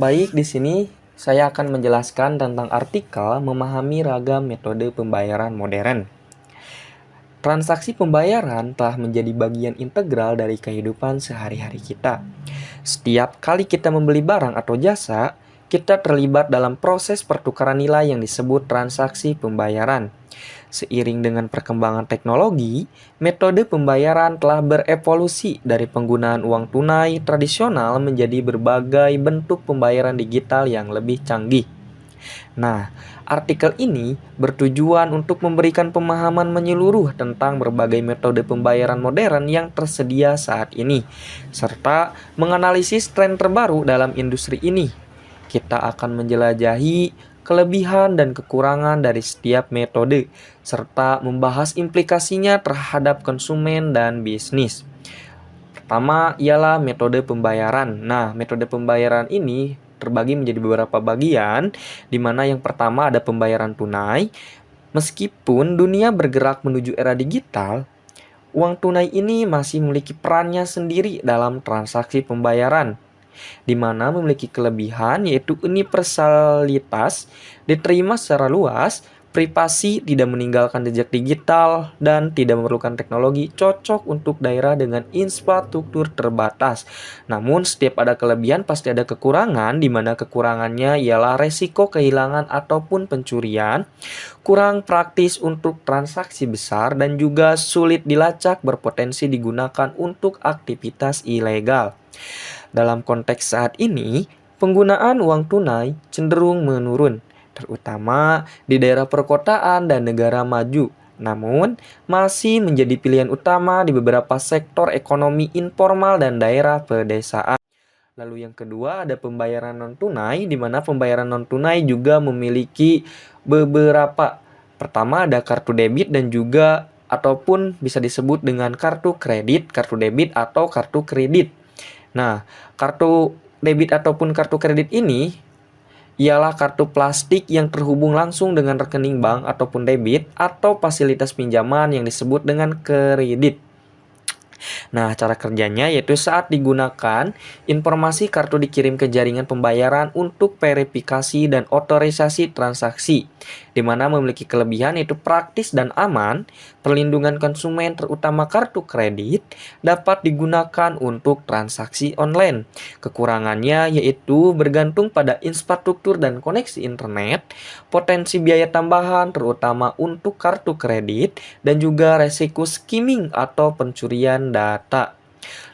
Baik, di sini saya akan menjelaskan tentang artikel memahami ragam metode pembayaran modern. Transaksi pembayaran telah menjadi bagian integral dari kehidupan sehari-hari kita. Setiap kali kita membeli barang atau jasa, kita terlibat dalam proses pertukaran nilai yang disebut transaksi pembayaran. Seiring dengan perkembangan teknologi, metode pembayaran telah berevolusi dari penggunaan uang tunai tradisional menjadi berbagai bentuk pembayaran digital yang lebih canggih. Nah, artikel ini bertujuan untuk memberikan pemahaman menyeluruh tentang berbagai metode pembayaran modern yang tersedia saat ini, serta menganalisis tren terbaru dalam industri ini. Kita akan menjelajahi kelebihan dan kekurangan dari setiap metode, serta membahas implikasinya terhadap konsumen dan bisnis. Pertama ialah metode pembayaran. Nah, metode pembayaran ini terbagi menjadi beberapa bagian, di mana yang pertama ada pembayaran tunai. Meskipun dunia bergerak menuju era digital, uang tunai ini masih memiliki perannya sendiri dalam transaksi pembayaran, di mana memiliki kelebihan yaitu universalitas, diterima secara luas, privasi, tidak meninggalkan jejak digital, dan tidak memerlukan teknologi, cocok untuk daerah dengan infrastruktur terbatas. Namun, setiap ada kelebihan pasti ada kekurangan, di mana kekurangannya ialah resiko kehilangan ataupun pencurian, kurang praktis untuk transaksi besar, dan juga sulit dilacak berpotensi digunakan untuk aktivitas ilegal. Dalam konteks saat ini, penggunaan uang tunai cenderung menurun, terutama di daerah perkotaan dan negara maju. Namun, masih menjadi pilihan utama di beberapa sektor ekonomi informal dan daerah pedesaan. Lalu yang kedua ada pembayaran non-tunai, di mana pembayaran non-tunai juga memiliki beberapa. Pertama ada kartu debit dan juga ataupun bisa disebut dengan kartu kredit, kartu debit atau kartu kredit. Nah, kartu debit ataupun kartu kredit ini ialah kartu plastik yang terhubung langsung dengan rekening bank ataupun debit atau fasilitas pinjaman yang disebut dengan kredit. Nah, cara kerjanya yaitu saat digunakan, informasi kartu dikirim ke jaringan pembayaran untuk verifikasi dan otorisasi transaksi, di mana memiliki kelebihan yaitu praktis dan aman. Perlindungan konsumen terutama kartu kredit dapat digunakan untuk transaksi online. Kekurangannya yaitu bergantung pada infrastruktur dan koneksi internet, potensi biaya tambahan terutama untuk kartu kredit, dan juga resiko skimming atau pencurian data.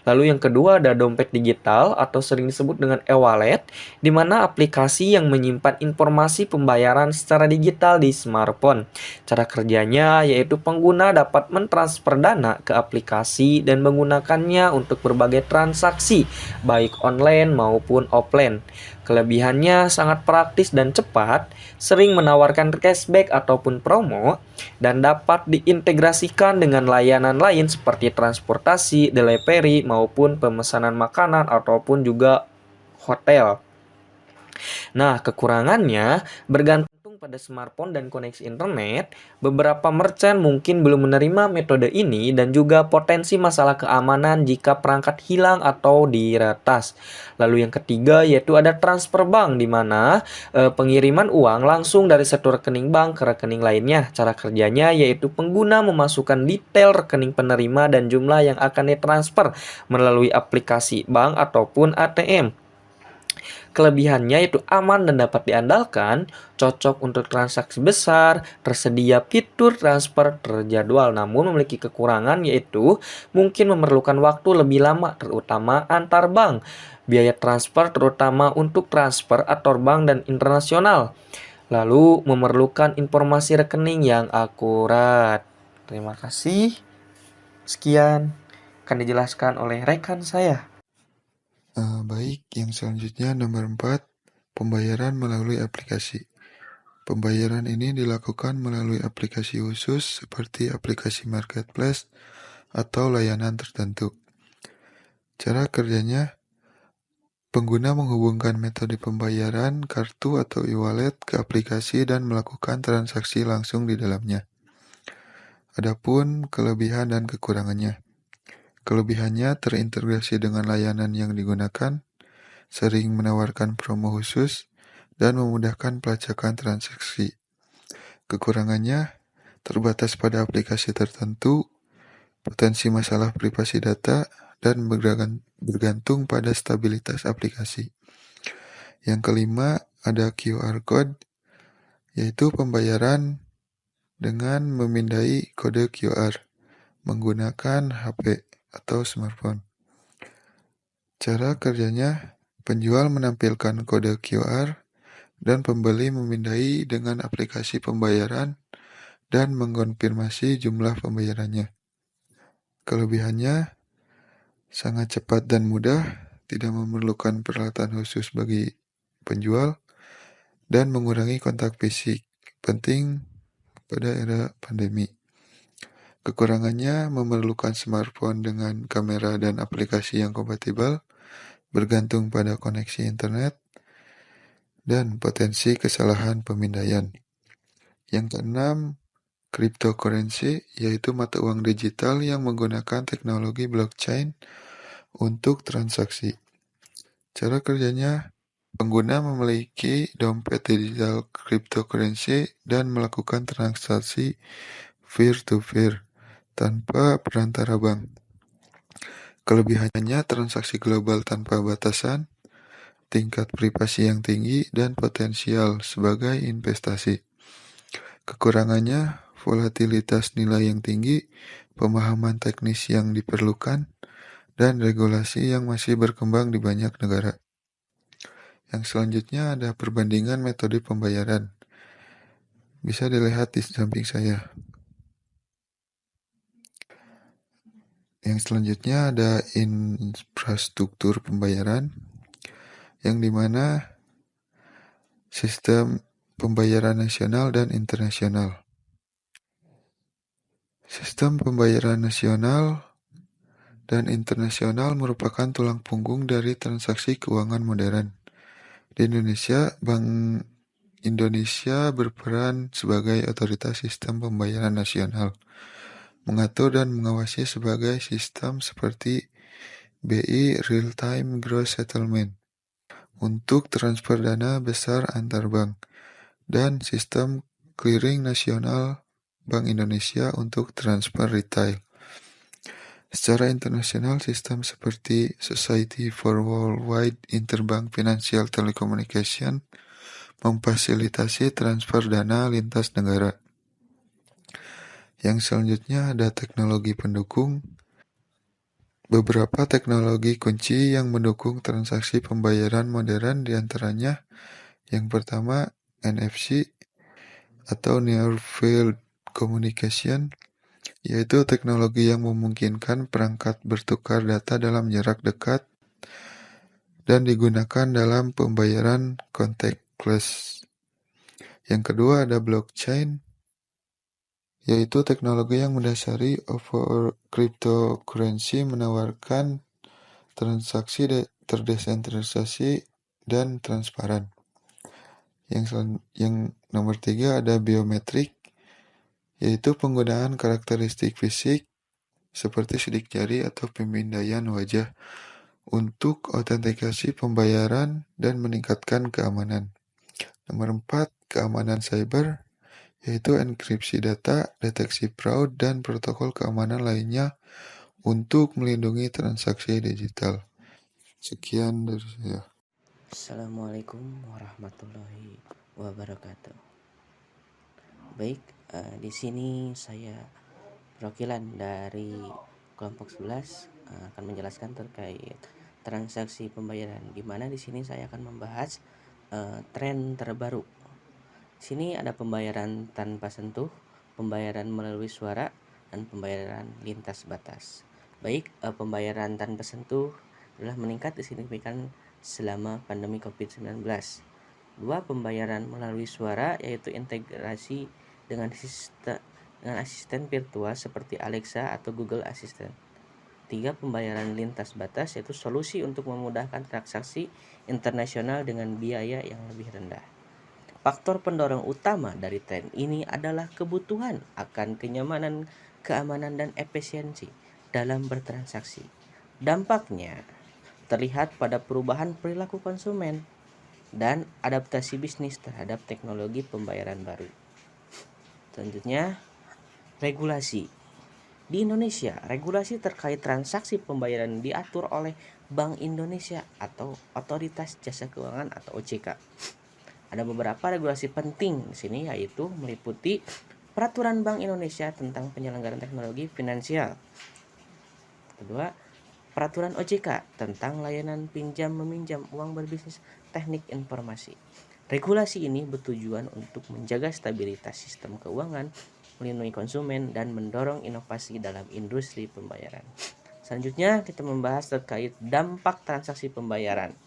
Lalu yang kedua ada dompet digital atau sering disebut dengan e-wallet, di mana aplikasi yang menyimpan informasi pembayaran secara digital di smartphone. Cara kerjanya yaitu pengguna dapat mentransfer dana ke aplikasi dan menggunakannya untuk berbagai transaksi, baik online maupun offline. Kelebihannya sangat praktis dan cepat, sering menawarkan cashback ataupun promo, dan dapat diintegrasikan dengan layanan lain seperti transportasi, delivery, maupun pemesanan makanan ataupun juga hotel. Nah, kekurangannya bergantung pada smartphone dan koneksi internet. Beberapa merchant mungkin belum menerima metode ini dan juga potensi masalah keamanan jika perangkat hilang atau diretas. Lalu yang ketiga yaitu ada transfer bank, di mana pengiriman uang langsung dari satu rekening bank ke rekening lainnya. Cara kerjanya yaitu pengguna memasukkan detail rekening penerima dan jumlah yang akan ditransfer melalui aplikasi bank ataupun ATM. Kelebihannya itu aman dan dapat diandalkan, cocok untuk transaksi besar, tersedia fitur transfer terjadwal, namun memiliki kekurangan yaitu mungkin memerlukan waktu lebih lama terutama antar bank, biaya transfer terutama untuk transfer antar bank dan internasional, lalu memerlukan informasi rekening yang akurat. Terima kasih. Sekian akan dijelaskan oleh rekan saya. Baik, yang selanjutnya nomor 4, pembayaran melalui aplikasi. Pembayaran ini dilakukan melalui aplikasi khusus seperti aplikasi marketplace atau layanan tertentu. Cara kerjanya, pengguna menghubungkan metode pembayaran, kartu atau e-wallet ke aplikasi dan melakukan transaksi langsung di dalamnya. Adapun kelebihan dan kekurangannya. Kelebihannya terintegrasi dengan layanan yang digunakan, sering menawarkan promo khusus, dan memudahkan pelacakan transaksi. Kekurangannya terbatas pada aplikasi tertentu, potensi masalah privasi data, dan bergantung pada stabilitas aplikasi. Yang kelima, ada QR Code, yaitu pembayaran dengan memindai kode QR menggunakan HP atau smartphone. Cara kerjanya, penjual menampilkan kode QR dan pembeli memindai dengan aplikasi pembayaran dan mengkonfirmasi jumlah pembayarannya. Kelebihannya, sangat cepat dan mudah, tidak memerlukan peralatan khusus bagi penjual, dan mengurangi kontak fisik, penting pada era pandemi. Kekurangannya memerlukan smartphone dengan kamera dan aplikasi yang kompatibel, bergantung pada koneksi internet, dan potensi kesalahan pemindaian. Yang keenam, cryptocurrency, yaitu mata uang digital yang menggunakan teknologi blockchain untuk transaksi. Cara kerjanya, pengguna memiliki dompet digital cryptocurrency dan melakukan transaksi peer-to-peer tanpa perantara bank. Kelebihannya, transaksi global tanpa batasan, tingkat privasi yang tinggi, dan potensial sebagai investasi. Kekurangannya, volatilitas nilai yang tinggi, pemahaman teknis yang diperlukan, dan regulasi yang masih berkembang di banyak negara. Yang selanjutnya ada perbandingan metode pembayaran. Bisa dilihat di samping saya. Yang selanjutnya ada infrastruktur pembayaran, yang dimana sistem pembayaran nasional dan internasional. Sistem pembayaran nasional dan internasional merupakan tulang punggung dari transaksi keuangan modern. Di Indonesia, Bank Indonesia berperan sebagai otoritas sistem pembayaran nasional, mengatur dan mengawasi sebagai sistem seperti BI Real Time Gross Settlement untuk transfer dana besar antar bank, dan sistem clearing nasional Bank Indonesia untuk transfer retail. Secara internasional, sistem seperti Society for Worldwide Interbank Financial Telecommunication memfasilitasi transfer dana lintas negara. Yang selanjutnya ada teknologi pendukung. Beberapa teknologi kunci yang mendukung transaksi pembayaran modern diantaranya yang pertama NFC atau Near Field Communication, yaitu teknologi yang memungkinkan perangkat bertukar data dalam jarak dekat dan digunakan dalam pembayaran contactless. Yang kedua ada blockchain, yaitu teknologi yang mendasari over cryptocurrency menawarkan transaksi terdesentralisasi dan transparan. Yang nomor 3 ada biometrik, yaitu penggunaan karakteristik fisik seperti sidik jari atau pemindaian wajah untuk autentikasi pembayaran dan meningkatkan keamanan. Nomor 4, keamanan cyber, yaitu enkripsi data, deteksi fraud, dan protokol keamanan lainnya untuk melindungi transaksi digital. Sekian dari saya. Assalamualaikum warahmatullahi wabarakatuh. Baik, di sini saya perwakilan dari kelompok 11 akan menjelaskan terkait transaksi pembayaran, di mana di sini saya akan membahas tren terbaru. Di sini ada pembayaran tanpa sentuh, pembayaran melalui suara, dan pembayaran lintas batas. Baik, pembayaran tanpa sentuh adalah meningkat signifikan selama pandemi COVID-19. 2. Pembayaran melalui suara, yaitu integrasi dengan asisten virtual seperti Alexa atau Google Assistant. 3. Pembayaran lintas batas, yaitu solusi untuk memudahkan transaksi internasional dengan biaya yang lebih rendah. Faktor pendorong utama dari tren ini adalah kebutuhan akan kenyamanan, keamanan, dan efisiensi dalam bertransaksi. Dampaknya, terlihat pada perubahan perilaku konsumen dan adaptasi bisnis terhadap teknologi pembayaran baru. Selanjutnya, regulasi. Di Indonesia, regulasi terkait transaksi pembayaran diatur oleh Bank Indonesia atau Otoritas Jasa Keuangan atau OJK. Ada beberapa regulasi penting di sini, yaitu meliputi Peraturan Bank Indonesia tentang penyelenggaraan teknologi finansial. Kedua, Peraturan OJK tentang layanan pinjam meminjam uang berbisnis teknik informasi. Regulasi ini bertujuan untuk menjaga stabilitas sistem keuangan, melindungi konsumen, dan mendorong inovasi dalam industri pembayaran. Selanjutnya kita membahas terkait dampak transaksi pembayaran.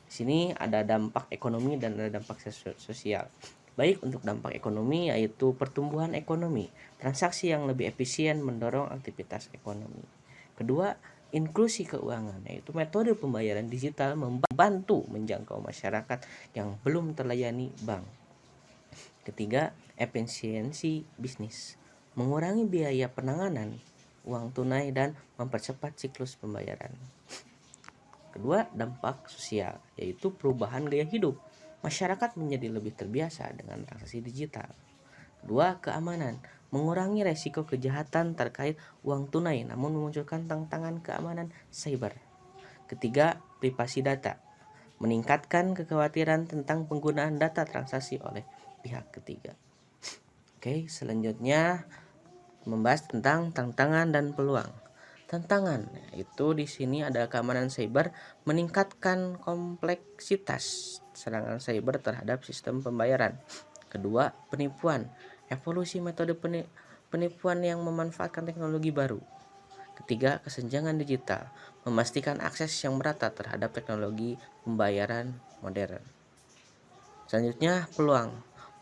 Di sini ada dampak ekonomi dan ada dampak sosial. Baik, untuk dampak ekonomi yaitu pertumbuhan ekonomi, transaksi yang lebih efisien mendorong aktivitas ekonomi. Kedua, inklusi keuangan, yaitu metode pembayaran digital membantu menjangkau masyarakat yang belum terlayani bank. Ketiga, efisiensi bisnis, mengurangi biaya penanganan uang tunai dan mempercepat siklus pembayaran. Kedua, dampak sosial, yaitu perubahan gaya hidup. Masyarakat menjadi lebih terbiasa dengan transaksi digital. Kedua, keamanan, mengurangi resiko kejahatan terkait uang tunai namun memunculkan tantangan keamanan cyber. Ketiga, privasi data, meningkatkan kekhawatiran tentang penggunaan data transaksi oleh pihak ketiga. Oke, selanjutnya membahas tentang tantangan dan peluang. Tantangan itu di sini ada keamanan cyber, meningkatkan kompleksitas serangan cyber terhadap sistem pembayaran. Kedua, penipuan, evolusi metode penipuan yang memanfaatkan teknologi baru. Ketiga, kesenjangan digital, memastikan akses yang merata terhadap teknologi pembayaran modern. Selanjutnya, peluang.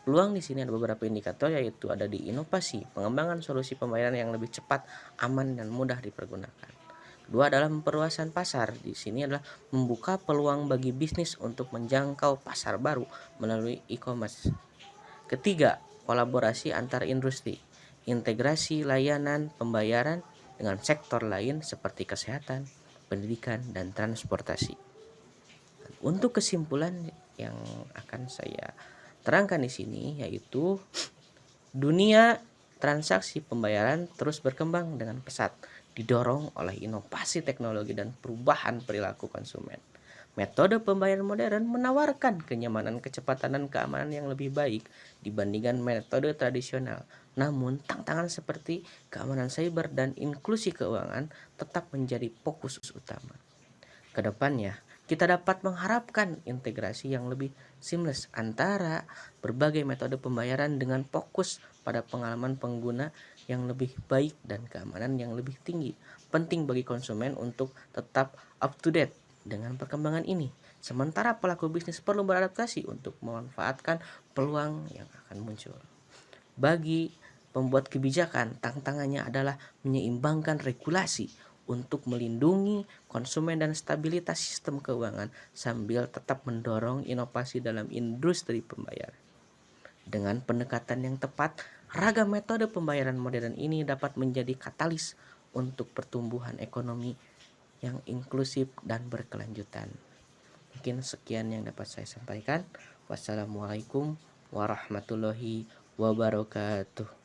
Peluang di sini ada beberapa indikator, yaitu ada di inovasi, pengembangan solusi pembayaran yang lebih cepat, aman, dan mudah dipergunakan. Kedua adalah perluasan pasar. Di sini adalah membuka peluang bagi bisnis untuk menjangkau pasar baru melalui e-commerce. Ketiga, kolaborasi antar industri, integrasi layanan pembayaran dengan sektor lain seperti kesehatan, pendidikan, dan transportasi. Untuk kesimpulan yang akan saya terangkan di sini, yaitu dunia transaksi pembayaran terus berkembang dengan pesat, didorong oleh inovasi teknologi dan perubahan perilaku konsumen. Metode pembayaran modern menawarkan kenyamanan, kecepatan, dan keamanan yang lebih baik dibandingkan metode tradisional. Namun, tantangan seperti keamanan cyber dan inklusi keuangan tetap menjadi fokus utama. Kedepannya, kita dapat mengharapkan integrasi yang lebih seamless antara berbagai metode pembayaran dengan fokus pada pengalaman pengguna yang lebih baik dan keamanan yang lebih tinggi. Penting bagi konsumen untuk tetap up to date dengan perkembangan ini. Sementara pelaku bisnis perlu beradaptasi untuk memanfaatkan peluang yang akan muncul. Bagi pembuat kebijakan, tantangannya adalah menyeimbangkan regulasi untuk melindungi konsumen dan stabilitas sistem keuangan sambil tetap mendorong inovasi dalam industri pembayaran. Dengan pendekatan yang tepat, ragam metode pembayaran modern ini dapat menjadi katalis untuk pertumbuhan ekonomi yang inklusif dan berkelanjutan. Mungkin sekian yang dapat saya sampaikan. Wassalamualaikum warahmatullahi wabarakatuh.